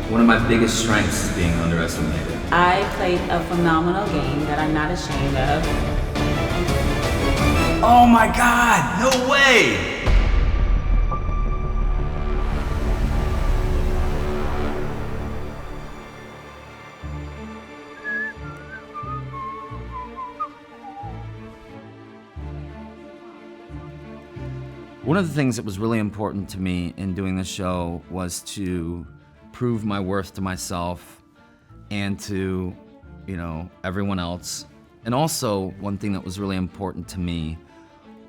One of my biggest strengths is being underestimated. I played a phenomenal game that I'm not ashamed of. Oh my God, no way! One of the things that was really important to me in doing this show was to prove my worth to myself and to, everyone else. And also, one thing that was really important to me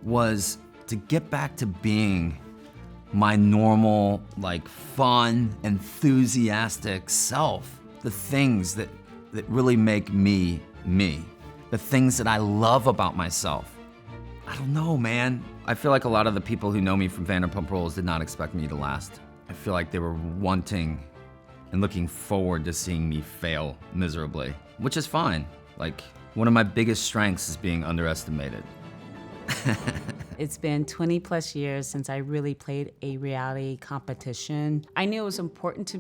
was to get back to being my normal, fun, enthusiastic self. The things that really make me, me. The things that I love about myself. I don't know, man. I feel like a lot of the people who know me from Vanderpump Rules did not expect me to last. I feel like they were wanting and looking forward to seeing me fail miserably, which is fine. One of my biggest strengths is being underestimated. It's been 20 plus years since I really played a reality competition. I knew it was important to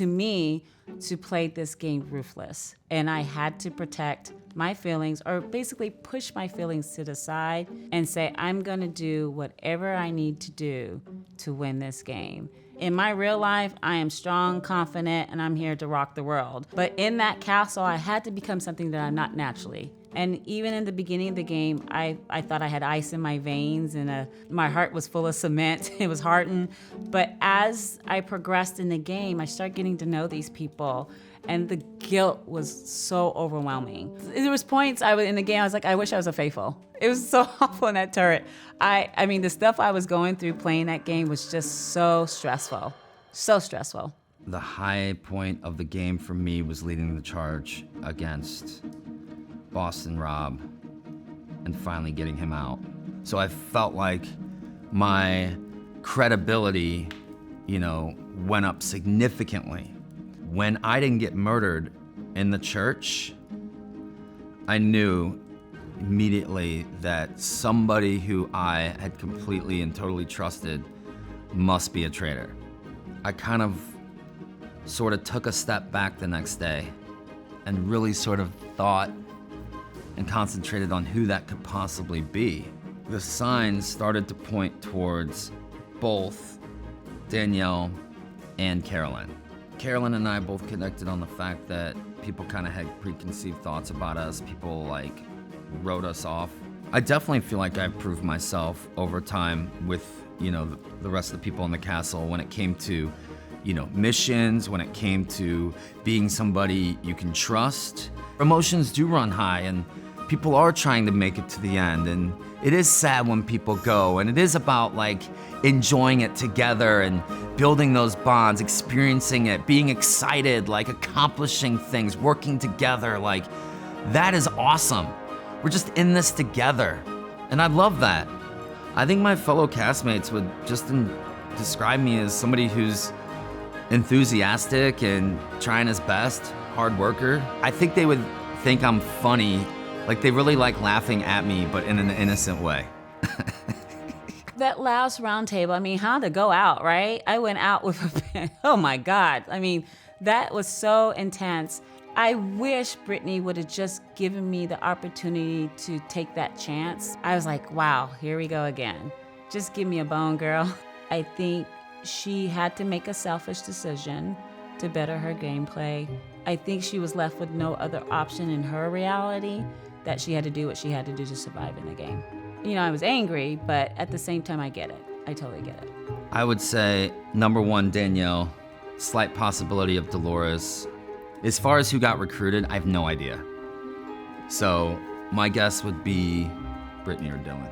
me to play this game ruthless. And I had to protect my feelings, or basically push my feelings to the side and say, I'm gonna do whatever I need to do to win this game. In my real life, I am strong, confident, and I'm here to rock the world. But in that castle, I had to become something that I'm not naturally. And even in the beginning of the game, I thought I had ice in my veins and my heart was full of cement. It was hardened. But as I progressed in the game, I started getting to know these people, and the guilt was so overwhelming. There was points in the game, I was like, I wish I was a faithful. It was so awful in that turret. I mean, the stuff I was going through playing that game was just so stressful. So stressful. The high point of the game for me was leading the charge against Boston Rob and finally getting him out. So I felt like my credibility, went up significantly. When I didn't get murdered in the church, I knew immediately that somebody who I had completely and totally trusted must be a traitor. I kind of sort of took a step back the next day and really sort of thought and concentrated on who that could possibly be. The signs started to point towards both Danielle and Carolyn. Carolyn and I both connected on the fact that people kind of had preconceived thoughts about us. People wrote us off. I definitely feel like I proved myself over time with, the rest of the people in the castle when it came to, missions, when it came to being somebody you can trust. Emotions do run high and people are trying to make it to the end, and it is sad when people go, and it is about enjoying it together and building those bonds, experiencing it, being excited, accomplishing things, working together. That is awesome. We're just in this together, and I love that. I think my fellow castmates would just describe me as somebody who's enthusiastic and trying his best, hard worker. I think they would think I'm funny. They really like laughing at me, but in an innocent way. That last round table, how to go out, right? I went out with oh my God. That was so intense. I wish Brittany would have just given me the opportunity to take that chance. I was like, wow, here we go again. Just give me a bone, girl. I think she had to make a selfish decision to better her gameplay. I think she was left with no other option in her reality, that she had to do what she had to do to survive in the game. I was angry, but at the same time, I get it. I totally get it. I would say, number one, Danielle, slight possibility of Dolores. As far as who got recruited, I have no idea. So my guess would be Brittany or Dylan.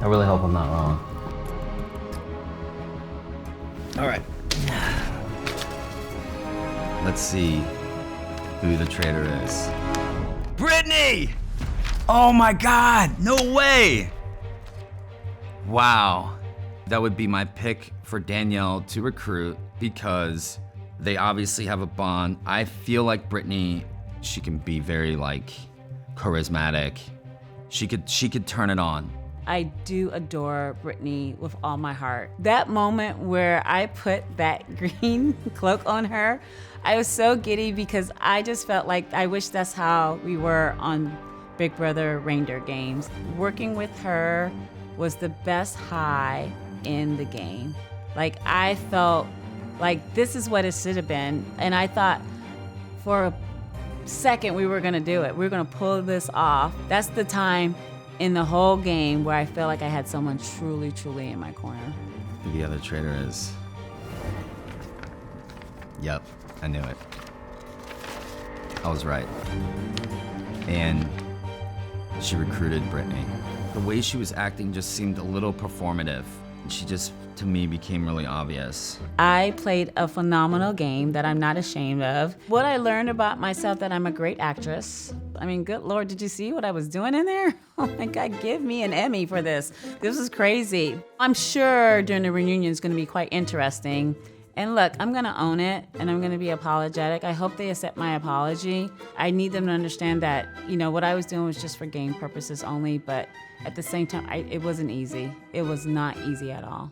I really hope I'm not wrong. All right. Let's see who the traitor is. Brittany! Oh my God, no way! Wow. That would be my pick for Danielle to recruit because they obviously have a bond. I feel like Brittany, she can be very charismatic. She could turn it on. I do adore Brittany with all my heart. That moment where I put that green cloak on her, I was so giddy because I just felt like I wish that's how we were on Big Brother Reindeer games. Working with her was the best high in the game. Like, I felt like this is what it should have been. And I thought for a second we were gonna do it. We were gonna pull this off. That's the time in the whole game where I felt like I had someone truly, truly in my corner. Who the other traitor is. Yep, I knew it. I was right. And she recruited Brittany. The way she was acting just seemed a little performative. She just, to me, became really obvious. I played a phenomenal game that I'm not ashamed of. What I learned about myself, that I'm a great actress. I mean, good Lord, did you see what I was doing in there? Oh my God, give me an Emmy for this. This is crazy. I'm sure during the reunion it's gonna be quite interesting. And look, I'm gonna own it and I'm gonna be apologetic. I hope they accept my apology. I need them to understand that, what I was doing was just for game purposes only, but at the same time, it wasn't easy. It was not easy at all.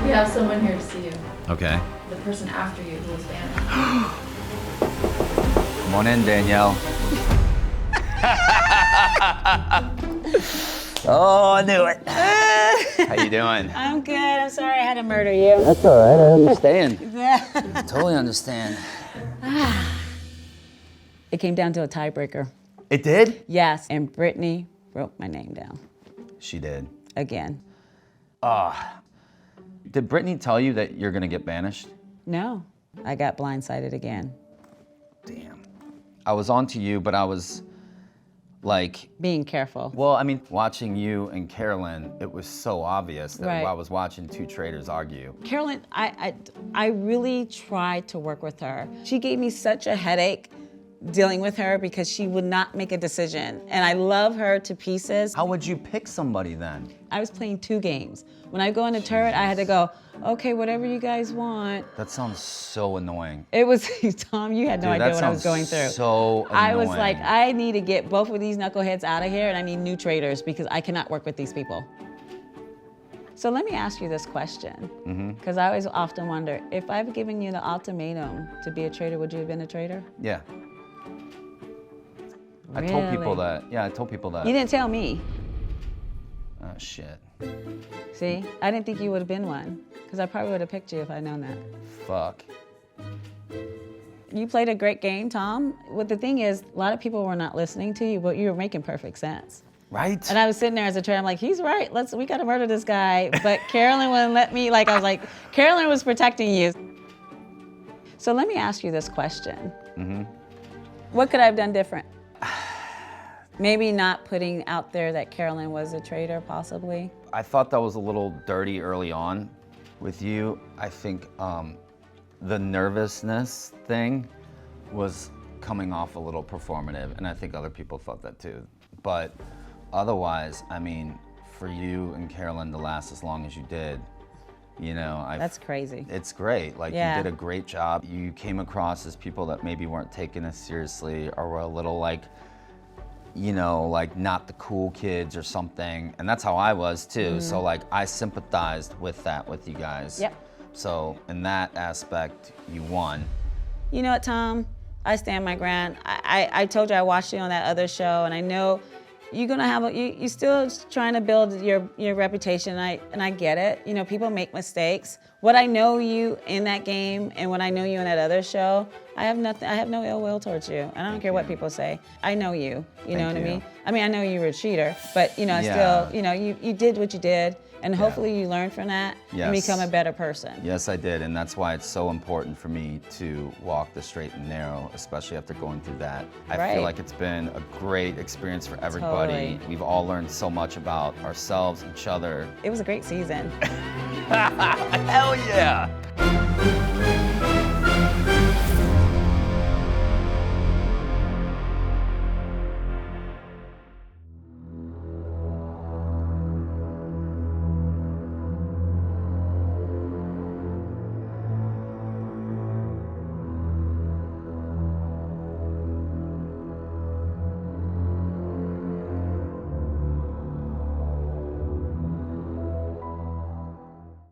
We have someone here to see you. Okay. The person after you who was banned. Come on in, Danielle. Oh, I knew it. How you doing? I'm good. I'm sorry I had to murder you. That's all right. I understand. Totally understand. It came down to a tiebreaker. It did? Yes, and Brittany wrote my name down. She did. Again. Did Brittany tell you that you're gonna get banished? No, I got blindsided again. Damn. I was on to you, but I was like... Being careful. Well, I mean, watching you and Carolyn, it was so obvious that Right. I was watching two traitors argue. Carolyn, I really tried to work with her. She gave me such a headache dealing with her because she would not make a decision. And I love her to pieces. How would you pick somebody then? I was playing 2 games. When I go in the turret, I had to go, okay, whatever you guys want. That sounds so annoying. It was, Tom, you had no Dude, idea that what I was going sounds through. so I was annoying. like, I need to get both of these knuckleheads out of here and I need new traitors because I cannot work with these people. So let me ask you this question, because I always often wonder, if I've given you the ultimatum to be a traitor, would you have been a traitor? Yeah. I Really? told people that. Yeah, I told people that. You didn't tell me. Oh, shit. See, I didn't think you would have been one, because I probably would have picked you if I'd known that. Fuck. You played a great game, Tom. What the thing is, a lot of people were not listening to you, but you were making perfect sense. Right? And I was sitting there as a traitor, I'm like, he's right, we gotta murder this guy. But Carolyn wouldn't let me, I was like, Carolyn was protecting you. So let me ask you this question. What could I have done different? Maybe not putting out there that Carolyn was a traitor, possibly. I thought that was a little dirty early on with you. I think the nervousness thing was coming off a little performative, and I think other people thought that too. But otherwise, I mean, for you and Carolyn to last as long as you did, That's crazy. It's great. Yeah. You did a great job. You came across as people that maybe weren't taking us seriously or were a little not the cool kids or something. And that's how I was too. So I sympathized with that with you guys. Yep. So in that aspect, you won. You know what, Tom? I stand my ground. I told you I watched you on that other show, and I know you're gonna have you're still trying to build your reputation, and I get it. People make mistakes. What I know you in that game and what I know you in that other show, I have no ill will towards you. And I don't care what people say. I know you. You know what I mean? I mean, I know you were a cheater, but I still, you did what you did, and hopefully you learn from that and become a better person. Yes, I did, and that's why it's so important for me to walk the straight and narrow, especially after going through that. I feel like it's been a great experience for everybody. Totally. We've all learned so much about ourselves, each other. It was a great season. Hell yeah!